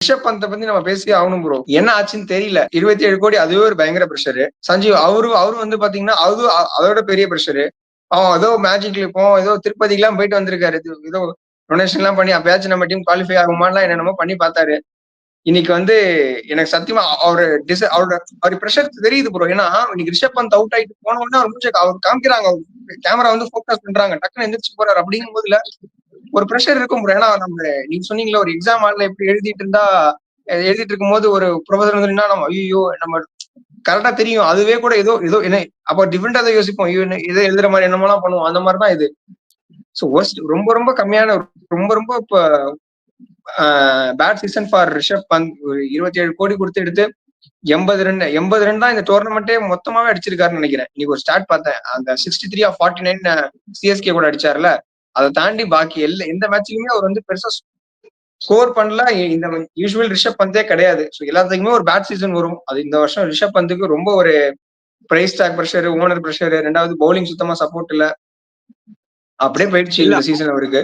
ரிஷப் பந்த பத்தி நம்ம பேசி ஆகணும் ப்ரோ. என்ன ஆச்சுன்னு தெரியல. 27 கோடி அதுவே ஒரு பயங்கர பிரஷரு. சஞ்சீவ் அவரு வந்து பாத்தீங்கன்னா அதோட பெரிய பிரஷரு. அவன் ஏதோ மேஜிக்ல இப்போ ஏதோ திருப்பதிக்கு எல்லாம் போயிட்டு வந்திருக்காரு. ஏதோ டொனேஷன் எல்லாம் பண்ணி அப்பயாச்சும் நம்ம டீம் குவாலிஃபை ஆகுமான்லாம் என்னென்னமோ பண்ணி பார்த்தாரு. இன்னைக்கு வந்து எனக்கு சத்தியமா அவரு பிரஷர் தெரியுது ப்ரோ. ஏன்னா இன்னைக்கு ரிஷப் பந்த் அவுட் ஆயிட்டு போன உடனே அவர் மூச்சை அவர் காமிக்கிறாங்க. கேமரா வந்து போக்கஸ் பண்றாங்க. டக்குன்னு எந்திரிச்சு போறாரு. அப்படிங்கும் போதுல ஒரு ப்ரெஷர் இருக்கும் ப்ரோ. ஏன்னா நம்ம நீங்க சொன்னீங்களா ஒரு எக்ஸாம் ஹால்ல எப்படி எழுதிட்டு இருக்கும் போது ஒரு ப்ரொஃபசர் வந்து நம்ம ஐயோ நம்ம கரெக்டா தெரியும். அதுவே கூட ஏதோ ஏதோ என்ன அப்போ டிஃபரெண்டா தான் யோசிப்போம். ஏதோ எழுதுற மாதிரி என்னமெல்லாம் பண்ணுவோம். அந்த மாதிரிதான் இது. ஸோ ரொம்ப ரொம்ப கம்மியான ரொம்ப ரொம்ப இப்ப bad season for Rishabh Pant. 27 crore கொடுத்து எடுத்து 80 ரன் தான் இந்த டோர்னமெண்ட்டே மொத்தமாவே அடிச்சிருக்காருன்னு நினைக்கிறேன். இன்னைக்கு ஒரு ஸ்டார்ட் பார்த்தேன். அந்த 63 of 49 சிஎஸ்கே கூட அடிச்சார்ல, அதை தாண்டி பாக்கி எந்த மேட்ச்லயுமே அவர் வந்து பெருசா ஸ்கோர் பண்ணல. இந்த யூஸ்வல் ரிஷப் பந்தே கிடையாது. ஸோ எல்லாத்துக்குமே ஒரு பேட் சீசன் வரும். அது இந்த வருஷம் ரிஷப் பந்துக்கு ரொம்ப ஒரு price tag pressure, owner pressure, ரெண்டாவது பவுலிங் சுத்தமா சப்போர்ட் இல்ல. அப்படியே போயிடுச்சு இந்த சீசன் அவருக்கு.